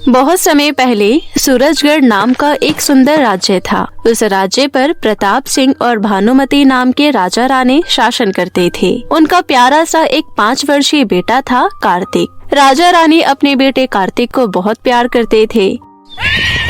बहुत समय पहले सूरजगढ़ नाम का एक सुंदर राज्य था। उस राज्य पर प्रताप सिंह और भानुमति नाम के राजा रानी शासन करते थे। उनका प्यारा सा एक 5 वर्षीय बेटा था कार्तिक। राजा रानी अपने बेटे कार्तिक को बहुत प्यार करते थे।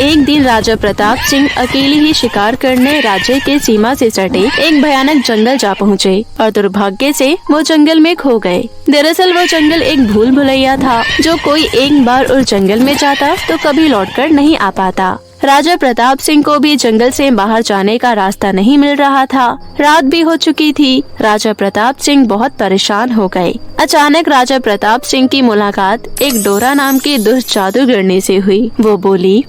एक दिन राजा प्रताप सिंह अकेले ही शिकार करने राज्य के सीमा से सटे एक भयानक जंगल जा पहुँचे और दुर्भाग्य से वो जंगल में खो गए। दरअसल वो जंगल एक भूल भुलैया था, जो कोई एक बार उस जंगल में जाता तो कभी लौटकर नहीं आ पाता। राजा प्रताप सिंह को भी जंगल से बाहर जाने का रास्ता नहीं मिल रहा था। रात भी हो चुकी थी। राजा प्रताप सिंह बहुत परेशान हो गए। अचानक राजा प्रताप सिंह की मुलाकात एक डोरा नाम की दुष्ट जादूगरनी से हुई। वो बोली,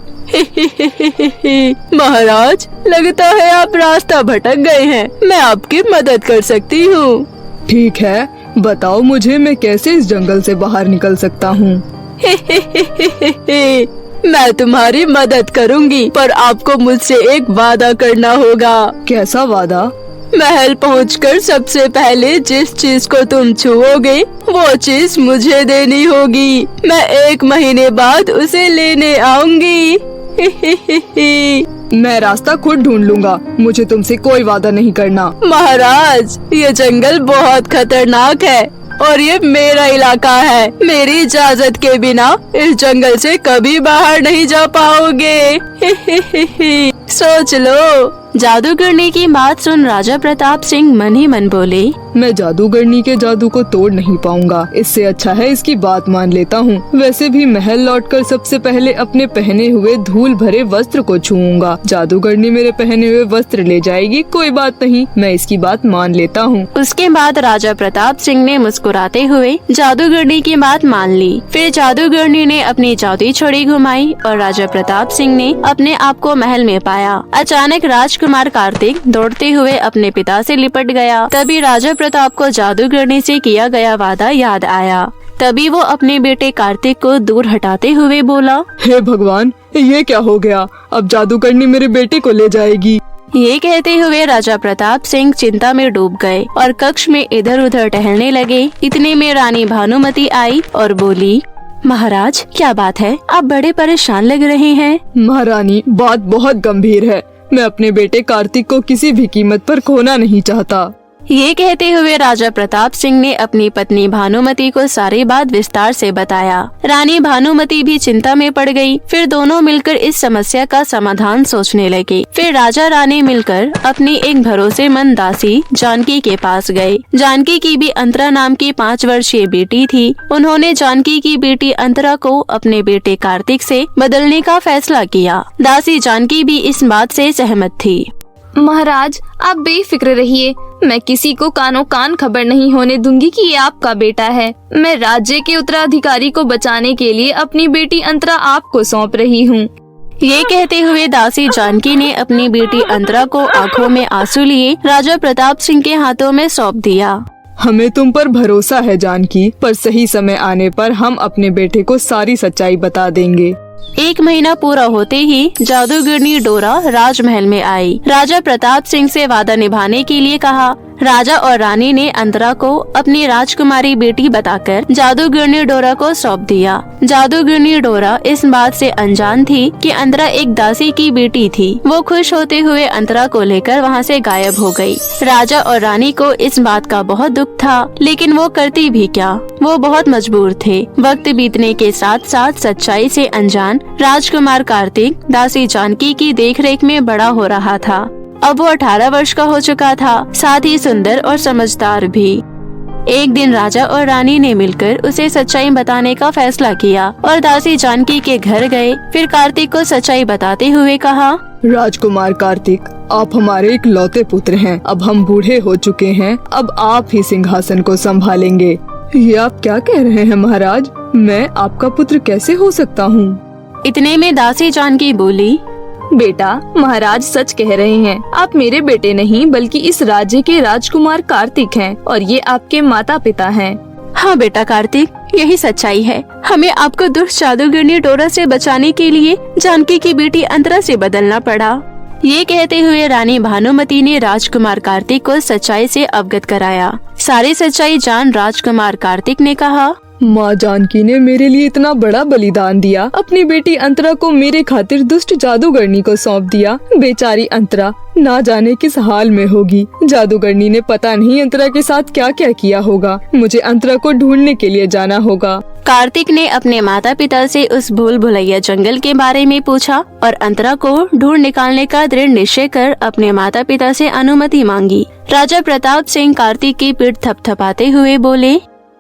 महाराज, लगता है आप रास्ता भटक गए हैं। मैं आपकी मदद कर सकती हूँ। ठीक है, बताओ मुझे मैं कैसे इस जंगल से बाहर निकल सकता हूँ। मैं तुम्हारी मदद करूँगी, पर आपको मुझसे एक वादा करना होगा। कैसा वादा? महल पहुंचकर सबसे पहले जिस चीज को तुम छुओगे वो चीज मुझे देनी होगी। मैं 1 महीने बाद उसे लेने आऊंगी। मैं रास्ता खुद ढूंढ लूंगा, मुझे तुमसे कोई वादा नहीं करना। महाराज, ये जंगल बहुत खतरनाक है और ये मेरा इलाका है। मेरी इजाजत के बिना इस जंगल से कभी बाहर नहीं जा पाओगे। सोच लो। जादूगरनी की बात सुन राजा प्रताप सिंह मन ही मन बोले, मैं जादूगरनी के जादू को तोड़ नहीं पाऊंगा। इससे अच्छा है इसकी बात मान लेता हूँ। वैसे भी महल लौटकर सबसे पहले अपने पहने हुए धूल भरे वस्त्र को छूऊंगा। जादूगरनी मेरे पहने हुए वस्त्र ले जाएगी, कोई बात नहीं, मैं इसकी बात मान लेता हूँ। उसके बाद राजा प्रताप सिंह ने मुस्कुराते हुए जादूगरनी की बात मान ली। फिर जादूगरनी ने अपनी जादुई छड़ी घुमाई और राजा प्रताप सिंह ने अपने आप को महल में पाया। अचानक राजकुमार कार्तिक दौड़ते हुए अपने पिता से लिपट गया। तभी राजा प्रताप को जादूगरनी से किया गया वादा याद आया। तभी वो अपने बेटे कार्तिक को दूर हटाते हुए बोला, हे भगवान, ये क्या हो गया? अब जादूगरनी मेरे बेटे को ले जाएगी। ये कहते हुए राजा प्रताप सिंह चिंता में डूब गए और कक्ष में इधर उधर टहलने लगे। इतने में रानी भानुमति आई और बोली, महाराज, क्या बात है? आप बड़े परेशान लग रहे हैं। महारानी, बात बहुत गंभीर है। मैं अपने बेटे कार्तिक को किसी भी कीमत पर खोना नहीं चाहता। ये कहते हुए राजा प्रताप सिंह ने अपनी पत्नी भानुमति को सारी बात विस्तार से बताया। रानी भानुमति भी चिंता में पड़ गई। फिर दोनों मिलकर इस समस्या का समाधान सोचने लगे। फिर राजा रानी मिलकर अपनी एक भरोसेमंद दासी जानकी के पास गए। जानकी की भी अंतरा नाम की 5 वर्षीय बेटी थी। उन्होंने जानकी की बेटी अंतरा को अपने बेटे कार्तिक से बदलने का फैसला किया। दासी जानकी भी इस बात से सहमत थी। महाराज, आप बेफिक्र रहिए। मैं किसी को कानो कान खबर नहीं होने दूंगी कि ये आपका बेटा है। मैं राज्य के उत्तराधिकारी को बचाने के लिए अपनी बेटी अंतरा आपको सौंप रही हूँ। ये कहते हुए दासी जानकी ने अपनी बेटी अंतरा को आंखों में आंसू लिए राजा प्रताप सिंह के हाथों में सौंप दिया। हमें तुम पर भरोसा है जानकी, पर सही समय आने पर हम अपने बेटे को सारी सच्चाई बता देंगे। 1 महीना पूरा होते ही जादूगरनी डोरा राजमहल में आई। राजा प्रताप सिंह से वादा निभाने के लिए कहा। राजा और रानी ने अंतरा को अपनी राजकुमारी बेटी बताकर जादूगरनी डोरा को सौंप दिया। जादूगरनी डोरा इस बात से अनजान थी कि अंतरा एक दासी की बेटी थी। वो खुश होते हुए अंतरा को लेकर वहाँ से गायब हो गई। राजा और रानी को इस बात का बहुत दुख था, लेकिन वो करती भी क्या, वो बहुत मजबूर थे। वक्त बीतने के साथ साथ सच्चाई से अनजान राजकुमार कार्तिक दासी जानकी की देखरेख में बड़ा हो रहा था। अब वो 18 वर्ष का हो चुका था, साथ ही सुंदर और समझदार भी। एक दिन राजा और रानी ने मिलकर उसे सच्चाई बताने का फैसला किया और दासी जानकी के घर गए। फिर कार्तिक को सच्चाई बताते हुए कहा, राजकुमार कार्तिक, आप हमारे इकलौते पुत्र हैं। अब हम बूढ़े हो चुके हैं, अब आप ही सिंहासन को संभालेंगे। ये आप क्या कह रहे हैं महाराज? मैं आपका पुत्र कैसे हो सकता हूँ? इतने में दासी जानकी बोली, बेटा, महाराज सच कह रहे हैं। आप मेरे बेटे नहीं बल्कि इस राज्य के राजकुमार कार्तिक हैं और ये आपके माता पिता हैं। हाँ बेटा कार्तिक, यही सच्चाई है। हमें आपको दुष्ट जादूगरनी डोरा से बचाने के लिए जानकी की बेटी अंतरा से बदलना पड़ा। ये कहते हुए रानी भानुमति ने राजकुमार कार्तिक को सच्चाई से अवगत कराया। सारी सच्चाई जान राजकुमार कार्तिक ने कहा, माँ जानकी ने मेरे लिए इतना बड़ा बलिदान दिया, अपनी बेटी अंतरा को मेरे खातिर दुष्ट जादूगरनी को सौंप दिया। बेचारी अंतरा ना जाने किस हाल में होगी। जादूगरनी ने पता नहीं अंतरा के साथ क्या क्या किया होगा। मुझे अंतरा को ढूंढने के लिए जाना होगा। कार्तिक ने अपने माता पिता से उस भूल भुलैया जंगल के बारे में पूछा और अंतरा को ढूंढ निकालने का दृढ़ निश्चय कर अपने माता पिता से अनुमति मांगी। राजा प्रताप सिंह कार्तिक की पीठ थपथपाते हुए बोले,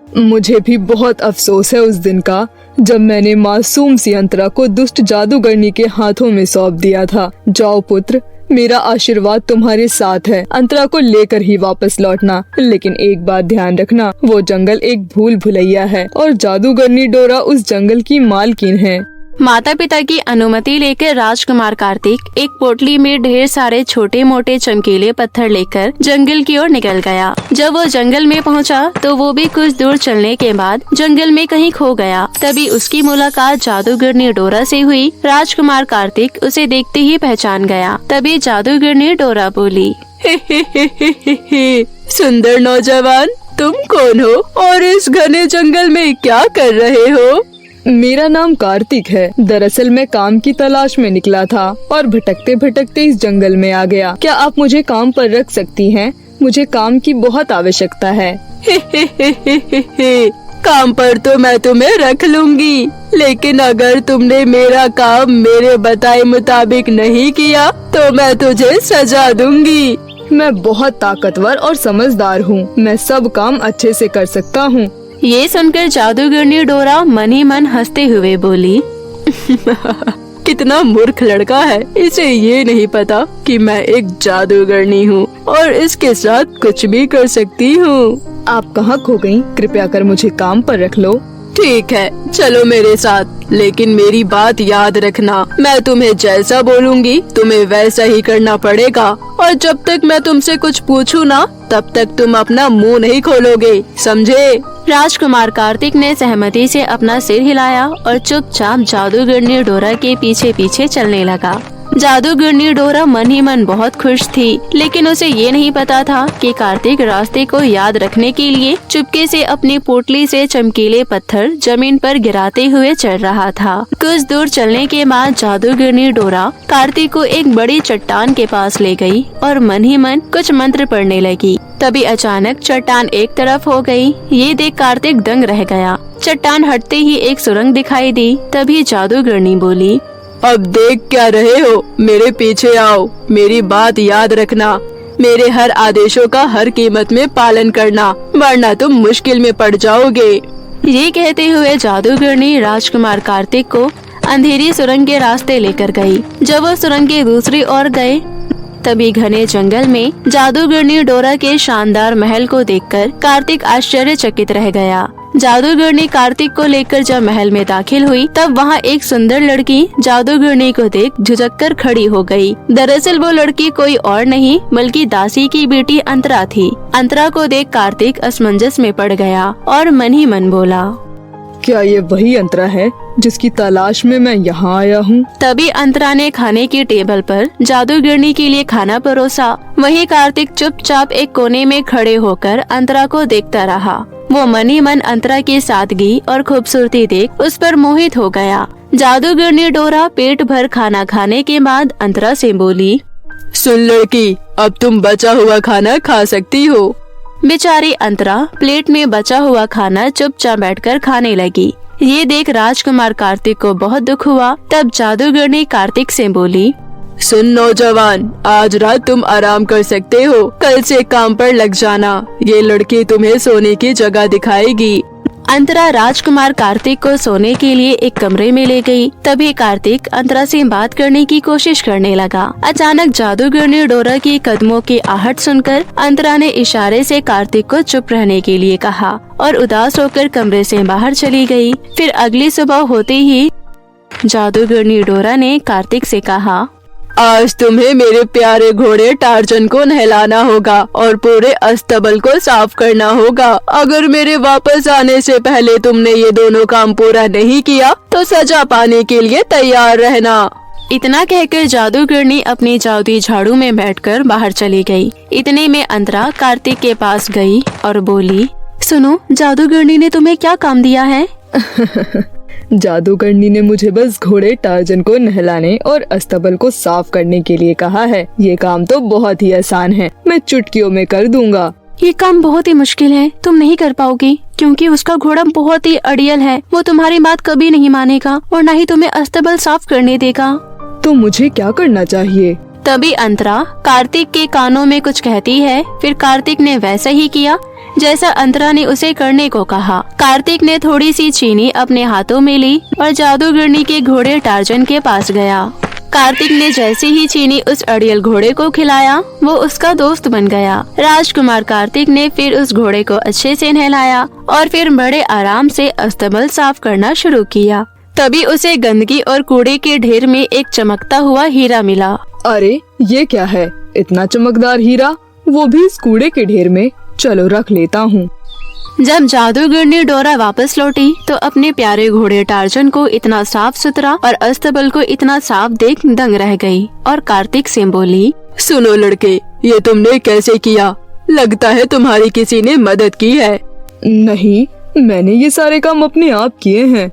मुझे भी बहुत अफसोस है उस दिन का, जब मैंने मासूम सी अंतरा को दुष्ट जादूगरनी के हाथों में सौंप दिया था। जाओ पुत्र, मेरा आशीर्वाद तुम्हारे साथ है। अंतरा को लेकर ही वापस लौटना, लेकिन एक बात ध्यान रखना, वो जंगल एक भूल भुलैया है और जादूगरनी डोरा उस जंगल की मालकिन है। माता पिता की अनुमति लेकर राजकुमार कार्तिक एक पोटली में ढेर सारे छोटे मोटे चमकीले पत्थर लेकर जंगल की ओर निकल गया। जब वो जंगल में पहुंचा तो वो भी कुछ दूर चलने के बाद जंगल में कहीं खो गया। तभी उसकी मुलाकात जादूगरनी डोरा से हुई। राजकुमार कार्तिक उसे देखते ही पहचान गया। तभी जादूगरनी डोरा बोली, सुंदर नौजवान, तुम कौन हो और इस घने जंगल में क्या कर रहे हो? मेरा नाम कार्तिक है। दरअसल मैं काम की तलाश में निकला था और भटकते भटकते इस जंगल में आ गया। क्या आप मुझे काम पर रख सकती हैं? मुझे काम की बहुत आवश्यकता है। काम पर तो मैं तुम्हें रख लूंगी, लेकिन अगर तुमने मेरा काम मेरे बताए मुताबिक नहीं किया तो मैं तुझे सजा दूंगी। मैं बहुत ताकतवर और समझदार हूँ। मैं सब काम अच्छे से कर सकता हूँ। ये सुनकर जादूगरनी डोरा मन ही मन हंसते हुए बोली, कितना मूर्ख लड़का है, इसे ये नहीं पता कि मैं एक जादूगरनी हूँ और इसके साथ कुछ भी कर सकती हूँ। आप कहाँ खो गयी? कृपया कर मुझे काम पर रख लो। ठीक है, चलो मेरे साथ, लेकिन मेरी बात याद रखना, मैं तुम्हें जैसा बोलूँगी तुम्हें वैसा ही करना पड़ेगा और जब तक मैं तुमसे कुछ पूछूं ना तब तक तुम अपना मुंह नहीं खोलोगे, समझे? राजकुमार कार्तिक ने सहमति से अपना सिर हिलाया और चुपचाप जादूगरनी डोरा के पीछे पीछे चलने लगा। जादूगरनी डोरा मन ही मन बहुत खुश थी, लेकिन उसे ये नहीं पता था कि कार्तिक रास्ते को याद रखने के लिए चुपके से अपनी पोटली से चमकीले पत्थर जमीन पर गिराते हुए चल रहा था। कुछ दूर चलने के बाद जादूगरनी डोरा कार्तिक को एक बड़ी चट्टान के पास ले गई और मन ही मन कुछ मंत्र पढ़ने लगी। तभी अचानक चट्टान एक तरफ हो गई। ये देख कार्तिक दंग रह गया। चट्टान हटते ही एक सुरंग दिखाई दी। तभी जादूगरनी बोली, अब देख क्या रहे हो, मेरे पीछे आओ। मेरी बात याद रखना, मेरे हर आदेशों का हर कीमत में पालन करना, वरना तुम मुश्किल में पड़ जाओगे। ये कहते हुए जादूगरनी राजकुमार कार्तिक को अंधेरी सुरंग के रास्ते लेकर गई। जब वो सुरंग के दूसरी ओर गए तभी घने जंगल में जादूगरनी डोरा के शानदार महल को देखकर कार्तिक आश्चर्यचकित रह गया। जादूगरनी कार्तिक को लेकर जब महल में दाखिल हुई तब वहाँ एक सुंदर लड़की जादूगरनी को देख झुझककर खड़ी हो गई। दरअसल वो लड़की कोई और नहीं बल्कि दासी की बेटी अंतरा थी। अंतरा को देख कार्तिक असमंजस में पड़ गया और मन ही मन बोला, क्या ये वही अंतरा है जिसकी तलाश में मैं यहाँ आया हूँ? तभी अंतरा ने खाने की टेबल पर जादूगरनी के लिए खाना परोसा। वहीं कार्तिक चुपचाप एक कोने में खड़े होकर अंतरा को देखता रहा। वो मन ही मन अंतरा की सादगी और खूबसूरती देख उस पर मोहित हो गया। जादूगरनी डोरा पेट भर खाना खाने के बाद अंतरा से बोली, सुन लड़की, अब तुम बचा हुआ खाना खा सकती हो। बेचारी अंतरा प्लेट में बचा हुआ खाना चुपचाप बैठकर खाने लगी। ये देख राजकुमार कार्तिक को बहुत दुख हुआ। तब जादूगरनी कार्तिक से बोली, सुन नौजवान, आज रात तुम आराम कर सकते हो, कल से काम पर लग जाना। ये लड़की तुम्हें सोने की जगह दिखाएगी। अंतरा राजकुमार कार्तिक को सोने के लिए एक कमरे में ले गई। तभी कार्तिक अंतरा से बात करने की कोशिश करने लगा। अचानक जादूगरनी डोरा की कदमों की आहट सुनकर अंतरा ने इशारे से कार्तिक को चुप रहने के लिए कहा और उदास होकर कमरे से बाहर चली गई। फिर अगली सुबह होते ही जादूगरनी डोरा ने कार्तिक से कहा, आज तुम्हें मेरे प्यारे घोड़े टार्जन को नहलाना होगा और पूरे अस्तबल को साफ करना होगा। अगर मेरे वापस आने से पहले तुमने ये दोनों काम पूरा नहीं किया तो सजा पाने के लिए तैयार रहना। इतना कहकर जादूगरनी अपनी जादुई झाड़ू में बैठकर बाहर चली गई। इतने में अंतरा कार्तिक के पास गई और बोली, सुनो, जादूगरनी ने तुम्हें क्या काम दिया है? जादूगरनी ने मुझे बस घोड़े टार्जन को नहलाने और अस्तबल को साफ करने के लिए कहा है। ये काम तो बहुत ही आसान है, मैं चुटकियों में कर दूंगा। ये काम बहुत ही मुश्किल है, तुम नहीं कर पाओगी, क्योंकि उसका घोड़ा बहुत ही अड़ियल है। वो तुम्हारी बात कभी नहीं मानेगा और न ही तुम्हें अस्तबल साफ करने देगा। तो मुझे क्या करना चाहिए? तभी अंतरा कार्तिक के कानों में कुछ कहती है। फिर कार्तिक ने वैसा ही किया जैसा अंतरा ने उसे करने को कहा। कार्तिक ने थोड़ी सी चीनी अपने हाथों में ली और जादूगरनी के घोड़े टार्जन के पास गया। कार्तिक ने जैसे ही चीनी उस अड़ियल घोड़े को खिलाया, वो उसका दोस्त बन गया। राजकुमार कार्तिक ने फिर उस घोड़े को अच्छे से नहलाया और फिर बड़े आराम से अस्तबल साफ करना शुरू किया। तभी उसे गंदगी और कूड़े के ढेर में एक चमकता हुआ हीरा मिला। अरे ये क्या है, इतना चमकदार हीरा, वो भी इस कूड़े के ढेर में। चलो रख लेता हूँ। जब जादूगरनी डोरा वापस लौटी तो अपने प्यारे घोड़े टार्जन को इतना साफ सुथरा और अस्तबल को इतना साफ देख दंग रह गई और कार्तिक से बोली, सुनो लड़के, ये तुमने कैसे किया? लगता है तुम्हारी किसी ने मदद की है। नहीं, मैंने ये सारे काम अपने आप किए हैं।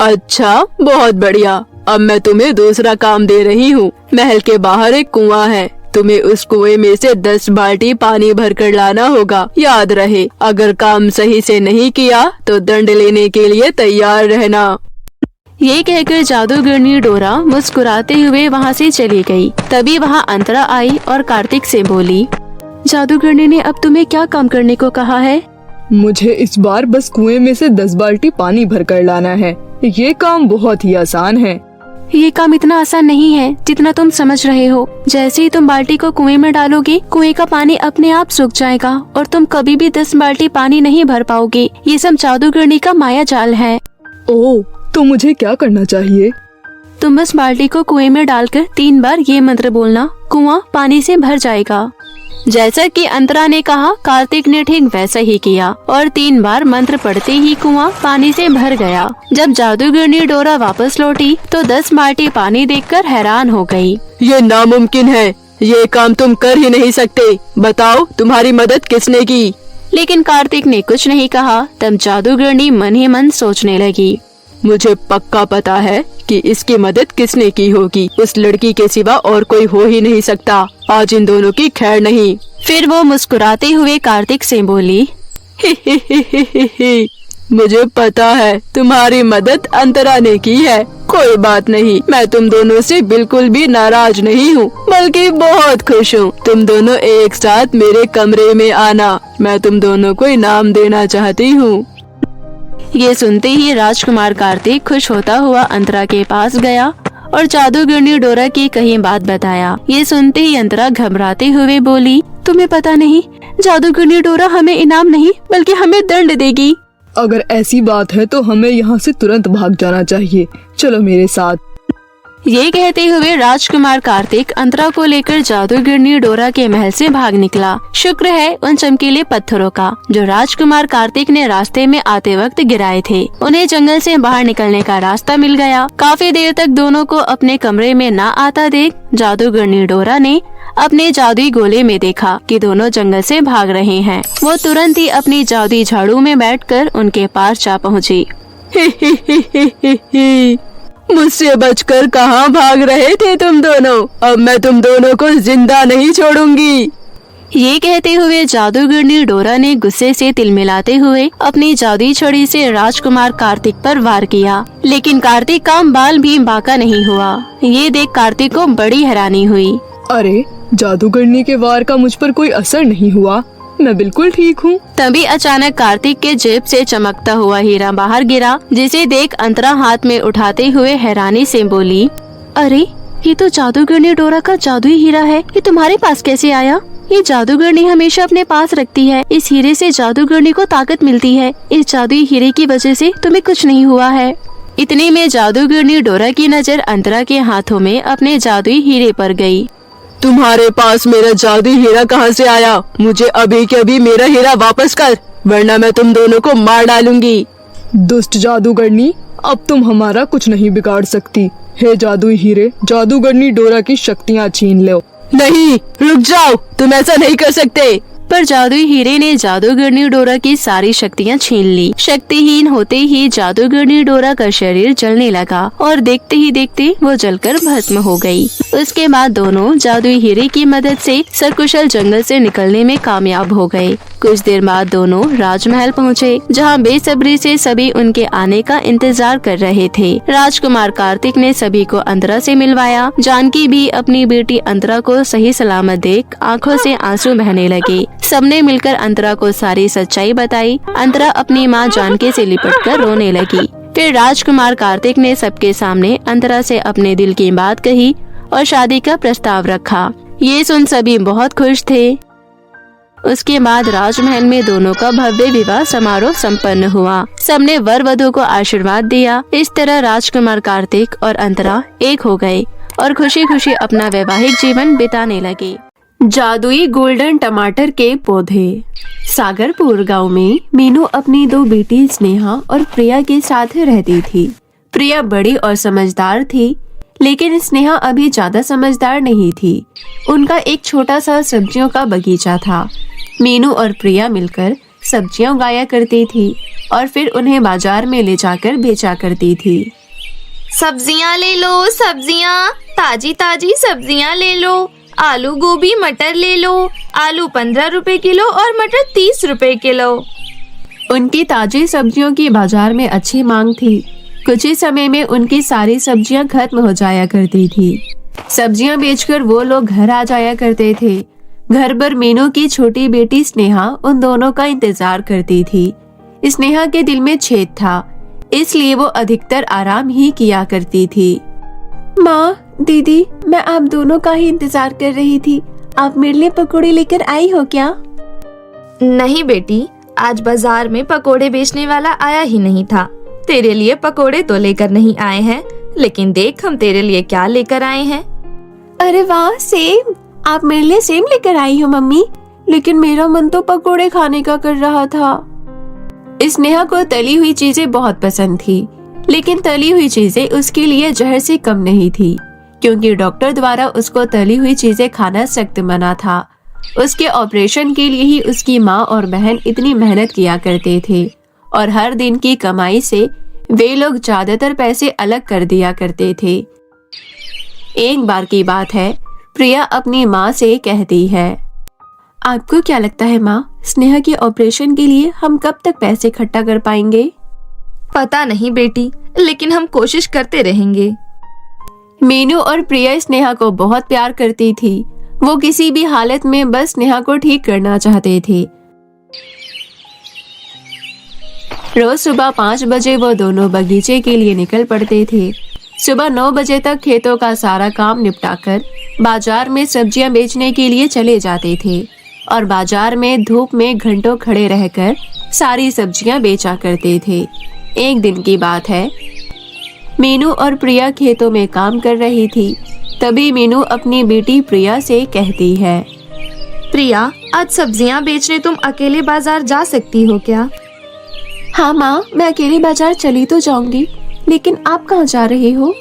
अच्छा, बहुत बढ़िया। अब मैं तुम्हें दूसरा काम दे रही हूँ। महल के बाहर एक कुआं है, तुम्हें उस कुएं में से 10 बाल्टी पानी भर कर लाना होगा। याद रहे, अगर काम सही से नहीं किया तो दंड लेने के लिए तैयार रहना। ये कहकर जादूगरनी डोरा मुस्कुराते हुए वहाँ से चली गई। तभी वहाँ अंतरा आई और कार्तिक से बोली, जादूगरनी ने अब तुम्हें क्या काम करने को कहा है? मुझे इस बार बस कुएं में से 10 बाल्टी पानी भर कर लाना है। ये काम बहुत ही आसान है। ये काम इतना आसान नहीं है जितना तुम समझ रहे हो। जैसे ही तुम बाल्टी को कुएं में डालोगे, कुएं का पानी अपने आप सूख जाएगा और तुम कभी भी 10 बाल्टी पानी नहीं भर पाओगे। ये सब जादूगरनी का माया जाल है। ओह, तो मुझे क्या करना चाहिए? तुम बस बाल्टी को कुएं में डालकर 3 बार ये मंत्र बोलना, कुआं पानी से भर जाएगा। जैसा कि अंतरा ने कहा, कार्तिक ने ठीक वैसा ही किया और 3 बार मंत्र पढ़ते ही कुआं पानी से भर गया। जब जादूगरनी डोरा वापस लौटी तो 10 बाल्टी पानी देखकर हैरान हो गई। ये नामुमकिन है, ये काम तुम कर ही नहीं सकते। बताओ, तुम्हारी मदद किसने की? लेकिन कार्तिक ने कुछ नहीं कहा। तब जादूगरनी मन ही मन सोचने लगी, मुझे पक्का पता है कि इसकी मदद किसने की होगी। उस लड़की के सिवा और कोई हो ही नहीं सकता। आज इन दोनों की खैर नहीं। फिर वो मुस्कुराते हुए कार्तिक से बोली, मुझे पता है तुम्हारी मदद अंतरा ने की है। कोई बात नहीं, मैं तुम दोनों से बिल्कुल भी नाराज नहीं हूँ, बल्कि बहुत खुश हूँ। तुम दोनों एक साथ मेरे कमरे में आना, मैं तुम दोनों को इनाम देना चाहती हूँ। ये सुनते ही राजकुमार कार्तिक खुश होता हुआ अंतरा के पास गया और जादूगरनी डोरा की कही बात बताया। ये सुनते ही अंतरा घबराते हुए बोली, तुम्हें पता नहीं, जादूगरनी डोरा हमें इनाम नहीं बल्कि हमें दंड देगी। अगर ऐसी बात है तो हमें यहाँ से तुरंत भाग जाना चाहिए। चलो मेरे साथ। ये कहते हुए राजकुमार कार्तिक अंतरा को लेकर जादूगरनी डोरा के महल से भाग निकला। शुक्र है उन चमकीले पत्थरों का जो राजकुमार कार्तिक ने रास्ते में आते वक्त गिराए थे। उन्हें जंगल से बाहर निकलने का रास्ता मिल गया। काफी देर तक दोनों को अपने कमरे में ना आता देख जादूगरनी डोरा ने अपने जादुई गोले में देखा कि दोनों जंगल से भाग रहे हैं। वो तुरंत ही अपनी जादुई झाड़ू में बैठकर उनके पास जा पहुँची। मुझसे बचकर कहाँ भाग रहे थे तुम दोनों? अब मैं तुम दोनों को जिंदा नहीं छोड़ूंगी। ये कहते हुए जादूगरनी डोरा ने गुस्से से तिलमिलाते हुए अपनी जादुई छड़ी से राजकुमार कार्तिक पर वार किया। लेकिन कार्तिक का बाल भी बांका नहीं हुआ। ये देख कार्तिक को बड़ी हैरानी हुई। अरे, जादूगरनी के वार का मुझ पर कोई असर नहीं हुआ, मैं बिल्कुल ठीक हूँ। तभी अचानक कार्तिक के जेब से चमकता हुआ हीरा बाहर गिरा, जिसे देख अंतरा हाथ में उठाते हुए हैरानी से बोली, अरे ये तो जादूगरनी डोरा का जादुई हीरा है। ये तुम्हारे पास कैसे आया? ये जादूगरनी हमेशा अपने पास रखती है। इस हीरे से जादूगरनी को ताकत मिलती है। इस जादुई हीरे की वजह से तुम्हें कुछ नहीं हुआ है। इतने में जादूगरनी डोरा की नजर अंतरा के हाथों में अपने जादुई हीरे पर गई। तुम्हारे पास मेरा जादुई हीरा कहाँ से आया? मुझे अभी के अभी मेरा हीरा वापस कर, वरना मैं तुम दोनों को मार डालूंगी। दुष्ट जादूगरनी, अब तुम हमारा कुछ नहीं बिगाड़ सकती। हे जादुई हीरे, जादूगरनी डोरा की शक्तियाँ छीन लो। नहीं, रुक जाओ, तुम ऐसा नहीं कर सकते। पर जादुई हीरे ने जादूगरनी डोरा की सारी शक्तियाँ छीन ली। शक्तिहीन होते ही जादूगरनी डोरा का शरीर जलने लगा और देखते ही देखते वो जलकर भस्म हो गई। उसके बाद दोनों जादुई हीरे की मदद से सकुशल जंगल से निकलने में कामयाब हो गए। कुछ देर बाद दोनों राजमहल पहुँचे, जहाँ बेसब्री से सभी उनके आने का इंतजार कर रहे थे। राजकुमार कार्तिक ने सभी को अंतरा से मिलवाया। जानकी भी अपनी बेटी अंतरा को सही सलामत देख आंखों से आंसू बहने लगे। सबने मिलकर अंतरा को सारी सच्चाई बताई। अंतरा अपनी माँ जानकी से लिपटकर रोने लगी। फिर राजकुमार कार्तिक ने सबके सामने अंतरा से अपने दिल की बात कही और शादी का प्रस्ताव रखा। ये सुन सभी बहुत खुश थे। उसके बाद राजमहल में दोनों का भव्य विवाह समारोह संपन्न हुआ। सबने वर वधू को आशीर्वाद दिया। इस तरह राजकुमार कार्तिक और अंतरा एक हो गए और खुशी खुशी अपना वैवाहिक जीवन बिताने लगे। जादुई गोल्डन टमाटर के पौधे। सागरपुर गांव में मीनू अपनी दो बेटी स्नेहा और प्रिया के साथ रहती थी। प्रिया बड़ी और समझदार थी, लेकिन स्नेहा अभी ज्यादा समझदार नहीं थी। उनका एक छोटा सा सब्जियों का बगीचा था। मीनू और प्रिया मिलकर सब्जियां उगाया करती थी और फिर उन्हें बाजार में ले जाकर बेचा करती थी। सब्जियां ले लो, सब्जियां, ताजी ताजी सब्जियां ले लो। आलू गोभी मटर ले लो। आलू 15 रुपए किलो और मटर 30 रुपए किलो। उनकी ताजी सब्जियों की बाजार में अच्छी मांग थी। कुछ ही समय में उनकी सारी सब्जियां खत्म हो जाया करती थी। सब्जियां बेचकर वो लोग घर आ जाया करते थे। घर पर मीनू की छोटी बेटी स्नेहा उन दोनों का इंतजार करती थी। स्नेहा के दिल में छेद था, इसलिए वो अधिकतर आराम ही किया करती थी। माँ, दीदी, मैं आप दोनों का ही इंतजार कर रही थी। आप मेरे लिए पकौड़े लेकर आई हो क्या? नहीं बेटी, आज बाजार में पकोड़े बेचने वाला आया ही नहीं था। तेरे लिए पकोड़े तो लेकर नहीं आए हैं, लेकिन देख हम तेरे लिए क्या लेकर आए हैं। अरे वाह, सेब! आप मेरे लिए सेब लेकर आई हो मम्मी, लेकिन मेरा मन तो पकोड़े खाने का कर रहा था। स्नेहा को तली हुई चीजें बहुत पसंद थी, लेकिन तली हुई चीजें उसके लिए जहर से कम नहीं थी, क्योंकि डॉक्टर द्वारा उसको तली हुई चीजें खाना सख्त मना था। उसके ऑपरेशन के लिए ही उसकी माँ और बहन इतनी मेहनत किया करते थे और हर दिन की कमाई से वे लोग ज्यादातर पैसे अलग कर दिया करते थे। एक बार की बात है, प्रिया अपनी माँ से कहती है, आपको क्या लगता है माँ, स्नेहा के ऑपरेशन के लिए हम कब तक पैसे इकट्ठा कर पाएंगे? पता नहीं बेटी, लेकिन हम कोशिश करते रहेंगे। मीनू और प्रिया स्नेहा को बहुत प्यार करती थी। वो किसी भी हालत में बस स्नेहा को ठीक करना चाहते थे। रोज सुबह 5 बजे वो दोनों बगीचे के लिए निकल पड़ते थे। सुबह 9 बजे तक खेतों का सारा काम निपटाकर बाजार में सब्जियां बेचने के लिए चले जाते थे और बाजार में धूप में घंटों खड़े रहकर सारी सब्जियां बेचा करते थे। एक दिन की बात है, मीनू और प्रिया खेतों में काम कर रही थी। तभी मीनू अपनी बेटी प्रिया से कहती है, प्रिया, आज सब्जियां बेचने तुम अकेले बाजार जा सकती हो क्या? हाँ माँ, मैं अकेले बाजार चली तो जाऊंगी, लेकिन आप कहाँ जा रही हो?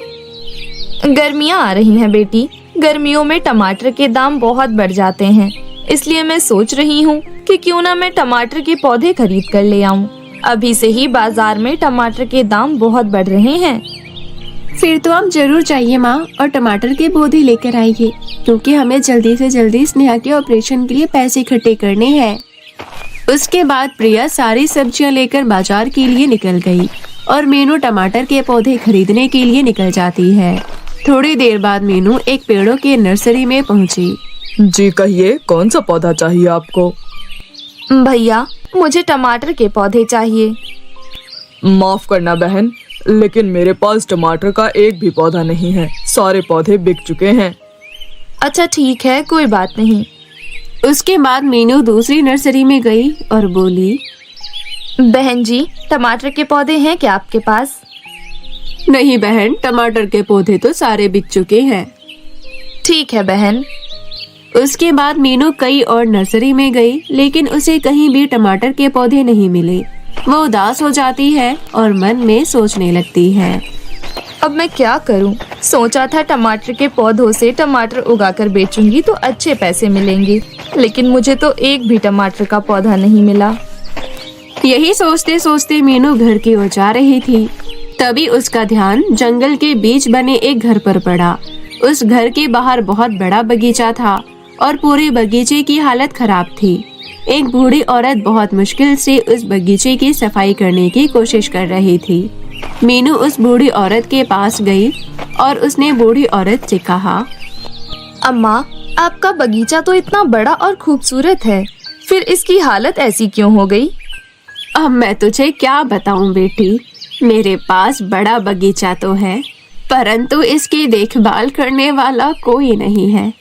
गर्मियाँ आ रही हैं बेटी, गर्मियों में टमाटर के दाम बहुत बढ़ जाते हैं, इसलिए मैं सोच रही हूँ कि क्यों ना मैं टमाटर के पौधे खरीद कर ले आऊँ। अभी से ही बाजार में टमाटर के दाम बहुत बढ़ रहे हैं। फिर तो आप जरूर जाइए माँ और टमाटर के पौधे लेकर आइए, क्योंकि हमें जल्दी से जल्दी स्नेहा के ऑपरेशन के लिए पैसे इकट्ठे करने हैं। उसके बाद प्रिया सारी सब्जियां लेकर बाजार के लिए निकल गई और मीनू टमाटर के पौधे खरीदने के लिए निकल जाती है। थोड़ी देर बाद मीनू एक पेड़ों के नर्सरी में पहुंची। जी कहिए, कौन सा पौधा चाहिए आपको? भैया, मुझे टमाटर के पौधे चाहिए। माफ करना बहन, लेकिन मेरे पास टमाटर का एक भी पौधा नहीं है। सारे पौधे बिक चुके हैं। अच्छा ठीक है, कोई बात नहीं। उसके बाद मीनू दूसरी नर्सरी में गई और बोली, बहन जी, टमाटर के पौधे हैं क्या आपके पास? नहीं बहन, टमाटर के पौधे तो सारे बिक चुके हैं। ठीक है बहन। उसके बाद मीनू कई और नर्सरी में गई, लेकिन उसे कहीं भी टमाटर के पौधे नहीं मिले। वो उदास हो जाती है और मन में सोचने लगती है, अब मैं क्या करूं? सोचा था टमाटर के पौधों से टमाटर उगाकर बेचूंगी तो अच्छे पैसे मिलेंगे, लेकिन मुझे तो एक भी टमाटर का पौधा नहीं मिला। यही सोचते सोचते मीनू घर की ओर जा रही थी। तभी उसका ध्यान जंगल के बीच बने एक घर पर पड़ा। उस घर के बाहर बहुत बड़ा बगीचा था और पूरे बगीचे की हालत खराब थी। एक बूढ़ी औरत बहुत मुश्किल से उस बगीचे की सफाई करने की कोशिश कर रही थी। मीनू उस बूढ़ी औरत के पास गई और उसने बूढ़ी औरत से कहा, अम्मा, आपका बगीचा तो इतना बड़ा और खूबसूरत है, फिर इसकी हालत ऐसी क्यों हो गई? अब मैं तुझे क्या बताऊं बेटी, मेरे पास बड़ा बगीचा तो है, परंतु इसकी देखभाल करने वाला कोई नहीं है।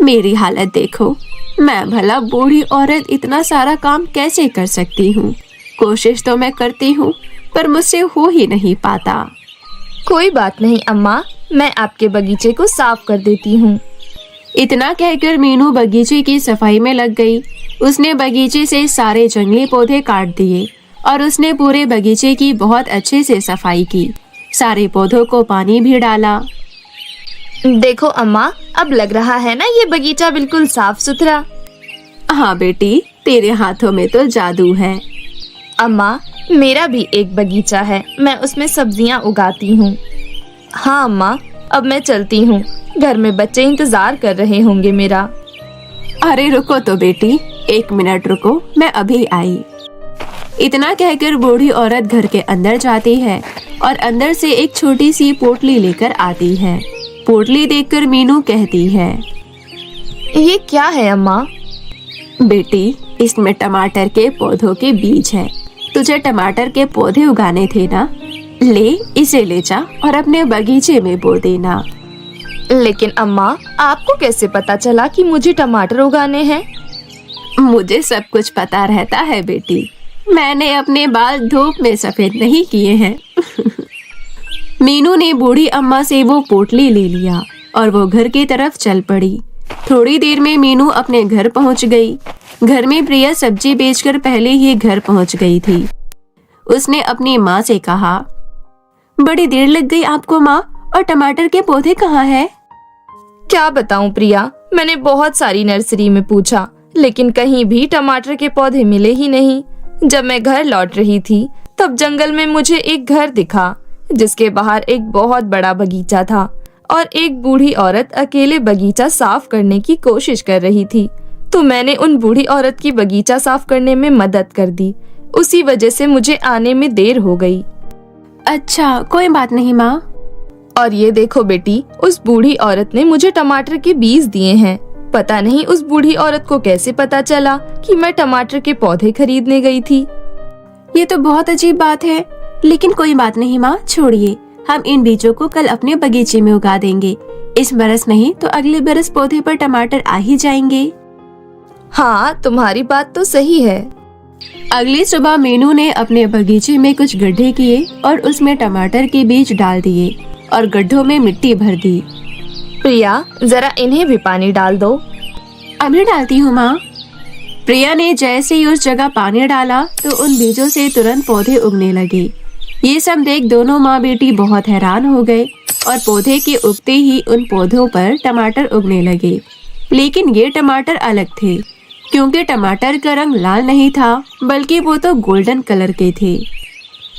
मेरी हालत देखो, मैं भला बूढ़ी औरत इतना सारा काम कैसे कर सकती हूँ। कोशिश तो मैं करती हूँ, पर मुझसे हो ही नहीं पाता। कोई बात नहीं अम्मा, मैं आपके बगीचे को साफ कर देती हूँ। इतना कहकर मीनू बगीचे की सफाई में लग गई। उसने बगीचे से सारे जंगली पौधे काट दिए और उसने पूरे बगीचे की बहुत अच्छे से सफाई की। सारे पौधों को पानी भी डाला। देखो अम्मा, अब लग रहा है ना ये बगीचा बिल्कुल साफ सुथरा। हाँ बेटी, तेरे हाथों में तो जादू है। अम्मा, मेरा भी एक बगीचा है, मैं उसमें सब्जियां उगाती हूँ। हाँ अम्मा, अब मैं चलती हूँ, घर में बच्चे इंतजार कर रहे होंगे मेरा। अरे रुको तो बेटी, 1 मिनट रुको, मैं अभी आई। इतना कहकर बूढ़ी औरत घर के अंदर जाती है और अंदर से एक छोटी सी पोटली लेकर आती है। पोटली देखकर मीनू कहती है, ये क्या है अम्मा? बेटी, इसमें टमाटर के पौधों के बीज है। तुझे टमाटर के पौधे उगाने थे ना, ले इसे ले जा और अपने बगीचे में बो देना। लेकिन अम्मा, आपको कैसे पता चला कि मुझे टमाटर उगाने हैं? मुझे सब कुछ पता रहता है बेटी, मैंने अपने बाल धूप में सफेद नहीं किए हैं। मीनू ने बूढ़ी अम्मा से वो पोटली ले लिया और वो घर की तरफ चल पड़ी। थोड़ी देर में मीनू अपने घर पहुंच गई। घर में प्रिया सब्जी बेचकर पहले ही घर पहुंच गई थी। उसने अपनी माँ से कहा, बड़ी देर लग गई आपको माँ, और टमाटर के पौधे कहाँ हैं? क्या बताऊं प्रिया, मैंने बहुत सारी नर्सरी में पूछा, लेकिन कहीं भी टमाटर के पौधे मिले ही नहीं। जब मैं घर लौट रही थी तब जंगल में मुझे एक घर दिखा जिसके बाहर एक बहुत बड़ा बगीचा था और एक बूढ़ी औरत अकेले बगीचा साफ करने की कोशिश कर रही थी। तो मैंने उन बूढ़ी औरत की बगीचा साफ करने में मदद कर दी। उसी वजह से मुझे आने में देर हो गई। अच्छा, कोई बात नहीं माँ। और ये देखो बेटी, उस बूढ़ी औरत ने मुझे टमाटर के बीज दिए हैं। पता नहीं उस बूढ़ी औरत को कैसे पता चला कि मैं टमाटर के पौधे खरीदने गई थी। ये तो बहुत अजीब बात है, लेकिन कोई बात नहीं माँ, छोड़िए। हम इन बीजों को कल अपने बगीचे में उगा देंगे। इस बरस नहीं तो अगले बरस पौधे पर टमाटर आ ही जाएंगे। हाँ, तुम्हारी बात तो सही है। अगली सुबह मीनू ने अपने बगीचे में कुछ गड्ढे किए और उसमें टमाटर के बीज डाल दिए और गड्ढों में मिट्टी भर दी। प्रिया, जरा इन्हें भी पानी डाल दो। अभी डालती हूँ माँ। प्रिया ने जैसे ही उस जगह पानी डाला तो उन बीजों से तुरंत पौधे उगने लगे। ये सब देख दोनों माँ बेटी बहुत हैरान हो गए और पौधे के उगते ही उन पौधों पर टमाटर उगने लगे। लेकिन ये टमाटर अलग थे, क्योंकि टमाटर का रंग लाल नहीं था, बल्कि वो तो गोल्डन कलर के थे।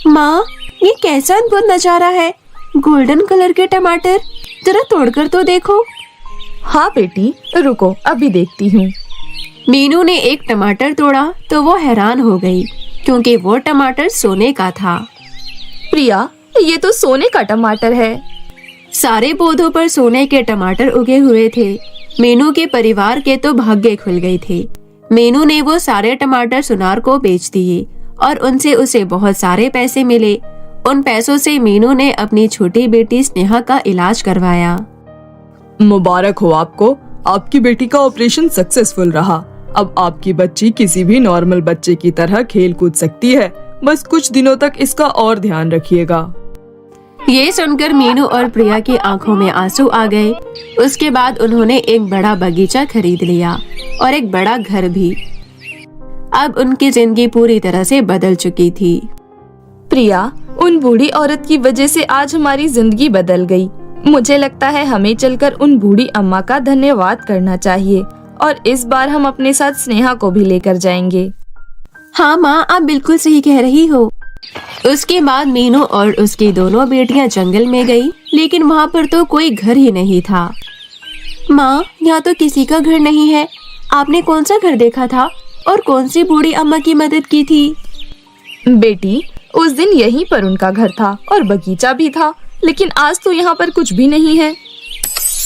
माँ, ये कैसा अद्भुत नजारा है, गोल्डन कलर के टमाटर, जरा तोड़कर तो देखो। हाँ बेटी, रुको अभी देखती हूँ। मीनू ने एक टमाटर तोड़ा तो वो हैरान हो गई, क्योंकि वो टमाटर सोने का था। प्रिया, ये तो सोने का टमाटर है। सारे पौधों पर सोने के टमाटर उगे हुए थे। मीनू के परिवार के तो भाग्य खुल गए थे। मीनू ने वो सारे टमाटर सुनार को बेच दिए और उनसे उसे बहुत सारे पैसे मिले। उन पैसों से मीनू ने अपनी छोटी बेटी स्नेहा का इलाज करवाया। मुबारक हो आपको, आपकी बेटी का ऑपरेशन सक्सेसफुल रहा। अब आपकी बच्ची किसी भी नॉर्मल बच्चे की तरह खेल कूद सकती है। बस कुछ दिनों तक इसका और ध्यान रखिएगा। ये सुनकर मीनू और प्रिया की आंखों में आंसू आ गए। उसके बाद उन्होंने एक बड़ा बगीचा खरीद लिया और एक बड़ा घर भी। अब उनकी जिंदगी पूरी तरह से बदल चुकी थी। प्रिया, उन बूढ़ी औरत की वजह से आज हमारी जिंदगी बदल गई। मुझे लगता है हमें चलकर उन बूढ़ी अम्मा का धन्यवाद करना चाहिए और इस बार हम अपने साथ स्नेहा को भी लेकर जाएंगे। हाँ माँ, आप बिल्कुल सही कह रही हो। उसके बाद मीनू और उसकी दोनों बेटियां जंगल में गई, लेकिन वहाँ पर तो कोई घर ही नहीं था। माँ, यहाँ तो किसी का घर नहीं है। आपने कौन सा घर देखा था और कौन सी बूढ़ी अम्मा की मदद की थी? बेटी, उस दिन यहीं पर उनका घर था और बगीचा भी था, लेकिन आज तो यहाँ पर कुछ भी नहीं है।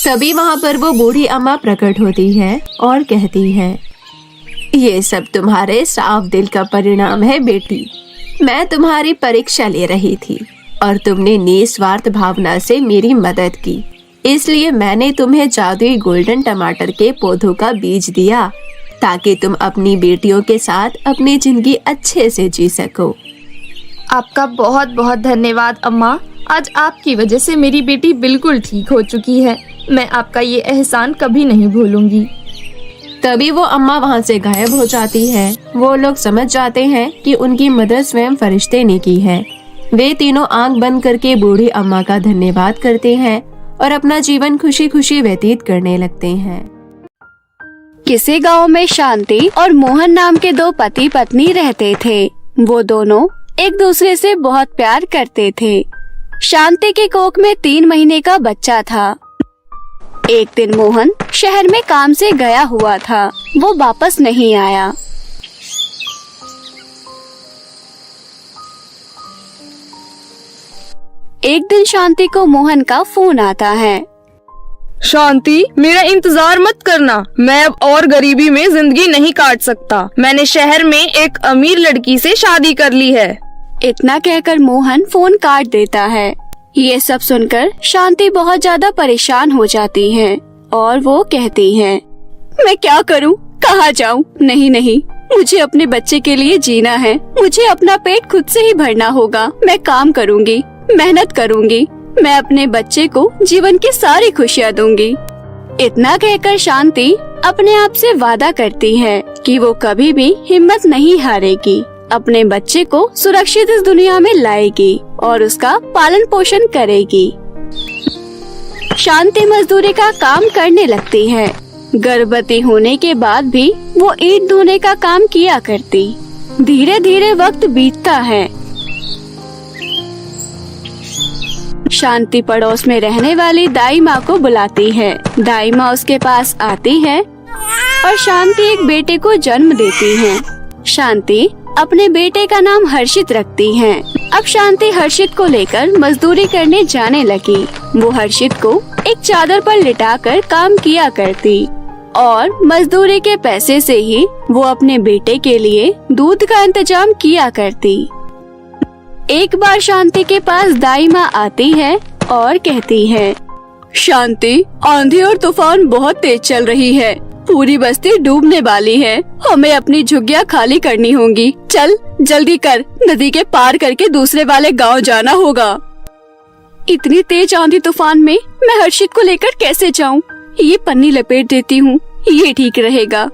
तभी वहाँ पर वो बूढ़ी अम्मा प्रकट होती है और कहती है, ये सब तुम्हारे साफ दिल का परिणाम है बेटी। मैं तुम्हारी परीक्षा ले रही थी और तुमने निस्वार्थ भावना से मेरी मदद की, इसलिए मैंने तुम्हें जादुई गोल्डन टमाटर के पौधों का बीज दिया ताकि तुम अपनी बेटियों के साथ अपनी जिंदगी अच्छे से जी सको। आपका बहुत बहुत धन्यवाद अम्मा। आज आपकी वजह से मेरी बेटी बिल्कुल ठीक हो चुकी है। मैं आपका ये एहसान कभी नहीं भूलूंगी। तभी वो अम्मा वहाँ से गायब हो जाती है। वो लोग समझ जाते हैं कि उनकी मदद स्वयं फरिश्ते ने की है। वे तीनों आंख बंद करके बूढ़ी अम्मा का धन्यवाद करते हैं और अपना जीवन खुशी खुशी व्यतीत करने लगते हैं। किसी गांव में शांति और मोहन नाम के दो पति पत्नी रहते थे। वो दोनों एक दूसरे से बहुत प्यार करते थे। शांति के कोख में 3 महीने का बच्चा था। एक दिन मोहन शहर में काम से गया हुआ था। वो वापस नहीं आया। एक दिन शांति को मोहन का फोन आता है। शांति, मेरा इंतजार मत करना। मैं अब और गरीबी में जिंदगी नहीं काट सकता। मैंने शहर में एक अमीर लड़की से शादी कर ली है। इतना कहकर मोहन फोन काट देता है। ये सब सुनकर शांति बहुत ज्यादा परेशान हो जाती है और वो कहती है, मैं क्या करूं, कहाँ जाऊं? नहीं नहीं, मुझे अपने बच्चे के लिए जीना है। मुझे अपना पेट खुद से ही भरना होगा। मैं काम करूंगी, मेहनत करूंगी। मैं अपने बच्चे को जीवन की सारी खुशियाँ दूंगी। इतना कहकर शांति अपने आप से वादा करती है कि वो कभी भी हिम्मत नहीं हारेगी। अपने बच्चे को सुरक्षित इस दुनिया में लाएगी और उसका पालन पोषण करेगी। शांति मजदूरी का काम करने लगती है। गर्भवती होने के बाद भी वो ईंट ढोने का काम किया करती। धीरे धीरे वक्त बीतता है। शांति पड़ोस में रहने वाली दाई माँ को बुलाती है। दाई माँ उसके पास आती है और शांति एक बेटे को जन्म देती है। शांति अपने बेटे का नाम हर्षित रखती है। अब शांति हर्षित को लेकर मजदूरी करने जाने लगी। वो हर्षित को एक चादर पर लिटाकर काम किया करती और मजदूरी के पैसे से ही वो अपने बेटे के लिए दूध का इंतजाम किया करती। एक बार शांति के पास दाई माँ आती है और कहती है, शांति, आंधी और तूफान बहुत तेज चल रही है। पूरी बस्ती डूबने वाली है। हमें अपनी झुग्गियाँ खाली करनी होंगी। चल जल्दी कर, नदी के पार करके दूसरे वाले गांव जाना होगा। इतनी तेज आंधी तूफान में मैं हर्षित को लेकर कैसे जाऊं? ये पन्नी लपेट देती हूँ, ये ठीक रहेगा।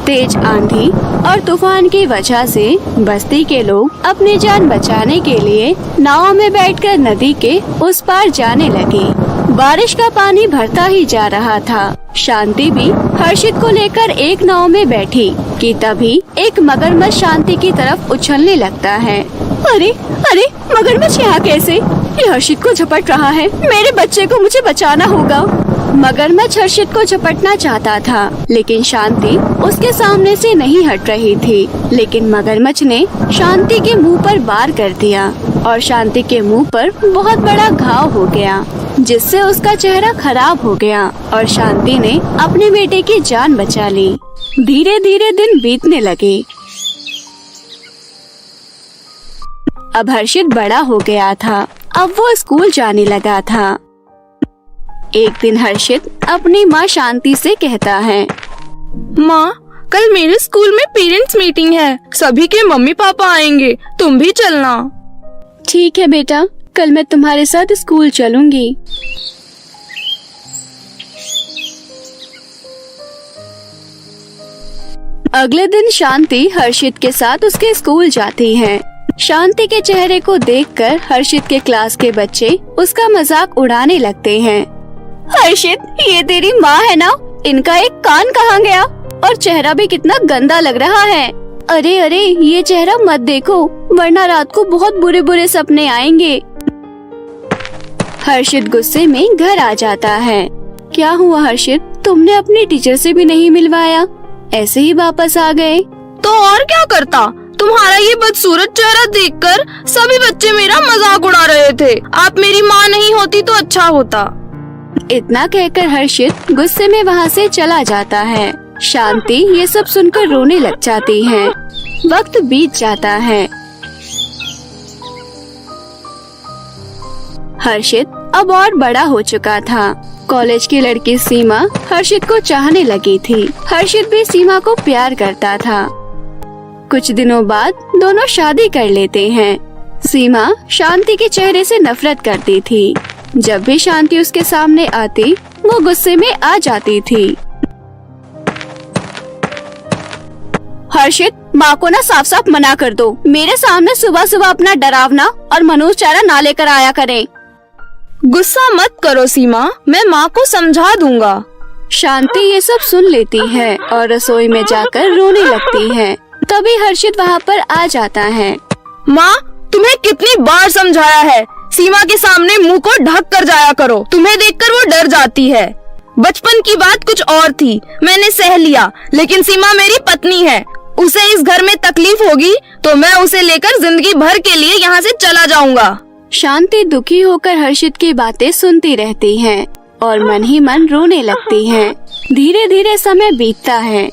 तेज आंधी और तूफान की वजह से बस्ती के लोग अपनी जान बचाने के लिए नाव में बैठकर नदी के उस पार जाने लगे। बारिश का पानी भरता ही जा रहा था। शांति भी हर्षित को लेकर एक नाव में बैठी कि तभी एक मगरमच्छ शांति की तरफ उछलने लगता है। अरे अरे, मगरमच्छ यहाँ कैसे? ये हर्षित को झपट रहा है। मेरे बच्चे को मुझे बचाना होगा। मगरमच्छ हर्षित को झपटना चाहता था, लेकिन शांति उसके सामने से नहीं हट रही थी। लेकिन मगरमच्छ ने शांति के मुंह पर वार कर दिया और शांति के मुंह पर बहुत बड़ा घाव हो गया, जिससे उसका चेहरा खराब हो गया और शांति ने अपने बेटे की जान बचा ली। धीरे धीरे दिन बीतने लगे। अब हर्षित बड़ा हो गया था। अब वो स्कूल जाने लगा था। एक दिन हर्षित अपनी माँ शांति से कहता है, माँ, कल मेरे स्कूल में पेरेंट्स मीटिंग है। सभी के मम्मी पापा आएंगे, तुम भी चलना। ठीक है बेटा, कल मैं तुम्हारे साथ स्कूल चलूंगी। अगले दिन शांति हर्षित के साथ उसके स्कूल जाती है। शांति के चेहरे को देखकर हर्षित के क्लास के बच्चे उसका मजाक उड़ाने लगते हैं। हर्षित, ये तेरी माँ है ना? इनका एक कान कहाँ गया? और चेहरा भी कितना गंदा लग रहा है। अरे अरे, ये चेहरा मत देखो, वरना रात को बहुत बुरे बुरे सपने आएंगे। हर्षित गुस्से में घर आ जाता है। क्या हुआ हर्षित, तुमने अपने टीचर से भी नहीं मिलवाया? ऐसे ही वापस आ गए? तो और क्या करता? तुम्हारा ये बदसूरत चेहरा देखकर सभी बच्चे मेरा मजाक उड़ा रहे थे। आप मेरी माँ नहीं होती तो अच्छा होता। इतना कहकर हर्षित गुस्से में वहाँ से चला जाता है। शांति ये सब सुनकर रोने लग जाती है। वक्त बीत जाता है। हर्षित अब और बड़ा हो चुका था। कॉलेज की लड़की सीमा हर्षित को चाहने लगी थी। हर्षित भी सीमा को प्यार करता था। कुछ दिनों बाद दोनों शादी कर लेते हैं। सीमा शांति के चेहरे से नफरत करती थी। जब भी शांति उसके सामने आती, वो गुस्से में आ जाती थी। हर्षित, माँ को ना साफ साफ मना कर दो। मेरे सामने सुबह सुबह अपना डरावना और मनोज चारा ना लेकर आया करें। गुस्सा मत करो सीमा, मैं माँ को समझा दूंगा। शांति ये सब सुन लेती है और रसोई में जाकर रोने लगती है। तभी हर्षित वहाँ पर आ जाता है। माँ, तुम्हें कितनी बार समझाया है, सीमा के सामने मुंह को ढक कर जाया करो। तुम्हें देखकर वो डर जाती है। बचपन की बात कुछ और थी, मैंने सह लिया, लेकिन सीमा मेरी पत्नी है। उसे इस घर में तकलीफ होगी तो मैं उसे लेकर जिंदगी भर के लिए यहाँ से चला जाऊंगा। शांति दुखी होकर हर्षित की बातें सुनती रहती है और मन ही मन रोने लगती है। धीरे धीरे समय बीतता है।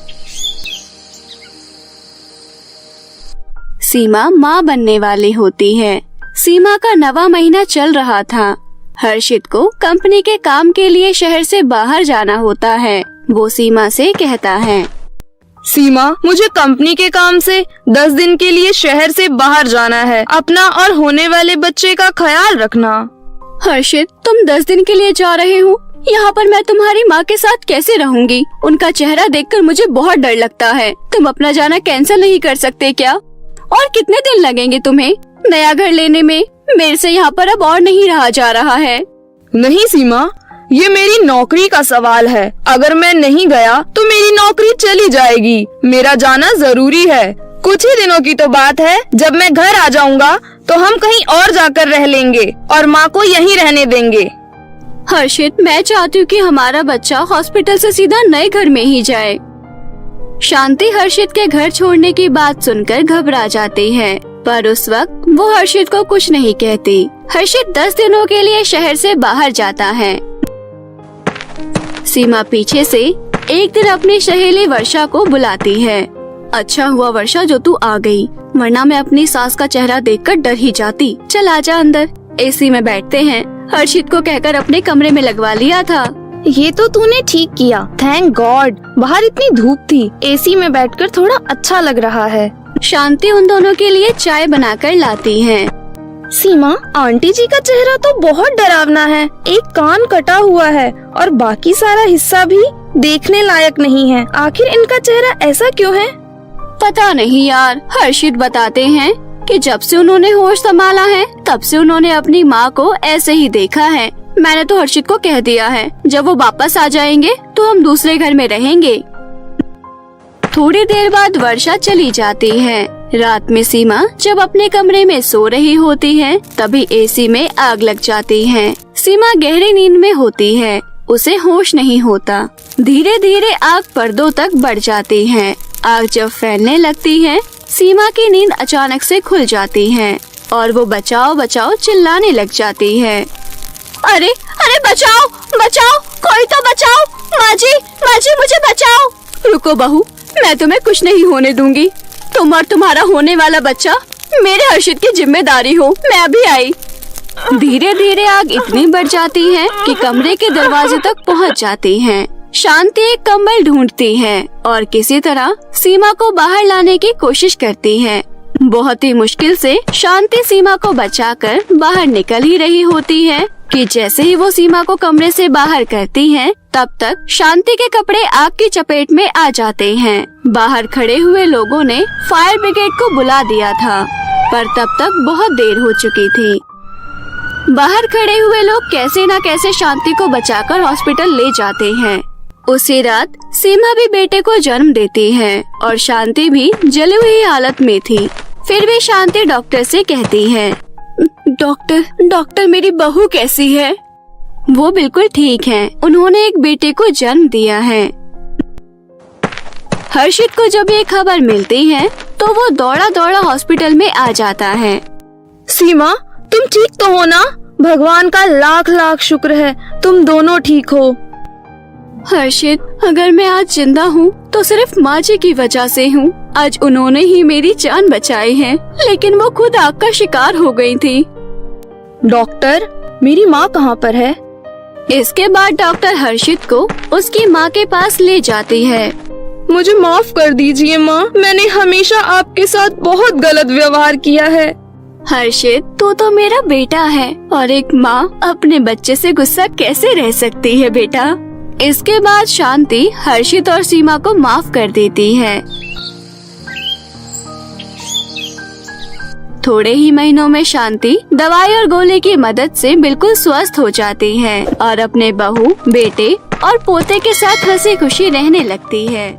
सीमा माँ बनने वाली होती है। सीमा का 9वां महीना चल रहा था। हर्षित को कंपनी के काम के लिए शहर से बाहर जाना होता है। वो सीमा से कहता है, सीमा, मुझे कंपनी के काम से 10 दिन के लिए शहर से बाहर जाना है। अपना और होने वाले बच्चे का ख्याल रखना। हर्षित, तुम 10 दिन के लिए जा रहे हो? यहाँ पर मैं तुम्हारी माँ के साथ कैसे रहूँगी? उनका चेहरा देखकर मुझे बहुत डर लगता है। तुम अपना जाना कैंसिल नहीं कर सकते क्या? और कितने दिन लगेंगे तुम्हें नया घर लेने में? मेरे से यहाँ पर अब और नहीं रहा जा रहा है। नहीं सीमा, ये मेरी नौकरी का सवाल है। अगर मैं नहीं गया तो मेरी नौकरी चली जाएगी। मेरा जाना जरूरी है। कुछ ही दिनों की तो बात है, जब मैं घर आ जाऊंगा तो हम कहीं और जाकर रह लेंगे और माँ को यहीं रहने देंगे। हर्षित, मैं चाहती हूँ कि हमारा बच्चा हॉस्पिटल से सीधा नए घर में ही जाए। शांति हर्षित के घर छोड़ने की बात सुनकर घबरा जाती है, पर उस वक्त वो हर्षित को कुछ नहीं कहती। हर्षित 10 दिनों के लिए शहर से बाहर जाता है। सीमा पीछे से एक दिन अपनी सहेली वर्षा को बुलाती है। अच्छा हुआ वर्षा जो तू आ गई, वरना मैं अपनी सास का चेहरा देखकर डर ही जाती। चल आजा अंदर, एसी में बैठते हैं। हर्षित को कहकर अपने कमरे में लगवा लिया था। ये तो तूने ठीक किया, थैंक गॉड। बाहर इतनी धूप थी, एसी में बैठकर थोड़ा अच्छा लग रहा है। शांति उन दोनों के लिए चाय बनाकर लाती है। सीमा, आंटी जी का चेहरा तो बहुत डरावना है। एक कान कटा हुआ है और बाकी सारा हिस्सा भी देखने लायक नहीं है। आखिर इनका चेहरा ऐसा क्यों है? पता नहीं यार। हर्षित बताते हैं कि जब से उन्होंने होश संभाला है, तब से उन्होंने अपनी माँ को ऐसे ही देखा है। मैंने तो हर्षित को कह दिया है, जब वो वापस आ जाएंगे तो हम दूसरे घर में रहेंगे। थोड़ी देर बाद वर्षा चली जाती है। रात में सीमा जब अपने कमरे में सो रही होती है, तभी एसी में आग लग जाती है। सीमा गहरी नींद में होती है, उसे होश नहीं होता। धीरे धीरे आग पर्दों तक बढ़ जाती है। आग जब फैलने लगती है, सीमा की नींद अचानक से खुल जाती है और वो बचाओ बचाओ चिल्लाने लग जाती है। अरे अरे बचाओ बचाओ, कोई तो बचाओ, माँ जी मुझे बचाओ। रुको बहू, मैं तुम्हें कुछ नहीं होने दूंगी। तुम और तुम्हारा होने वाला बच्चा मेरे हर्षित की जिम्मेदारी हो। मैं अभी आई। धीरे धीरे आग इतनी बढ़ जाती है कि कमरे के दरवाजे तक पहुंच जाती है। शांति एक कंबल ढूंढती है और किसी तरह सीमा को बाहर लाने की कोशिश करती है। बहुत ही मुश्किल से शांति सीमा को बचाकर बाहर निकल ही रही होती है कि जैसे ही वो सीमा को कमरे से बाहर करती है, तब तक शांति के कपड़े आग की चपेट में आ जाते हैं। बाहर खड़े हुए लोगों ने फायर ब्रिगेड को बुला दिया था, पर तब तक बहुत देर हो चुकी थी। बाहर खड़े हुए लोग कैसे न कैसे शांति को बचाकर हॉस्पिटल ले जाते हैं। उसी रात सीमा भी बेटे को जन्म देती है और शांति भी जली हुई हालत में थी। फिर भी शांति डॉक्टर से कहती है, डॉक्टर मेरी बहू कैसी है? वो बिल्कुल ठीक है, उन्होंने एक बेटे को जन्म दिया है। हर्षित को जब ये खबर मिलती है तो वो दौड़ा दौड़ा हॉस्पिटल में आ जाता है। सीमा, तुम ठीक तो हो ना? भगवान का लाख लाख शुक्र है तुम दोनों ठीक हो। हर्षित, अगर मैं आज जिंदा हूँ तो सिर्फ माँ जी की वजह से हूँ। आज उन्होंने ही मेरी जान बचाई है, लेकिन वो खुद आग का शिकार हो गई थी। डॉक्टर, मेरी माँ कहाँ पर है? इसके बाद डॉक्टर हर्षित को उसकी माँ के पास ले जाती है। मुझे माफ कर दीजिए माँ, मैंने हमेशा आपके साथ बहुत गलत व्यवहार किया है। हर्षित, तू तो मेरा बेटा है और एक माँ अपने बच्चे से गुस्सा कैसे रह सकती है बेटा? इसके बाद शांति हर्षित और सीमा को माफ कर देती है। थोड़े ही महीनों में शांति दवाई और गोली की मदद से बिल्कुल स्वस्थ हो जाती है और अपने बहू, बेटे और पोते के साथ हंसी खुशी रहने लगती है।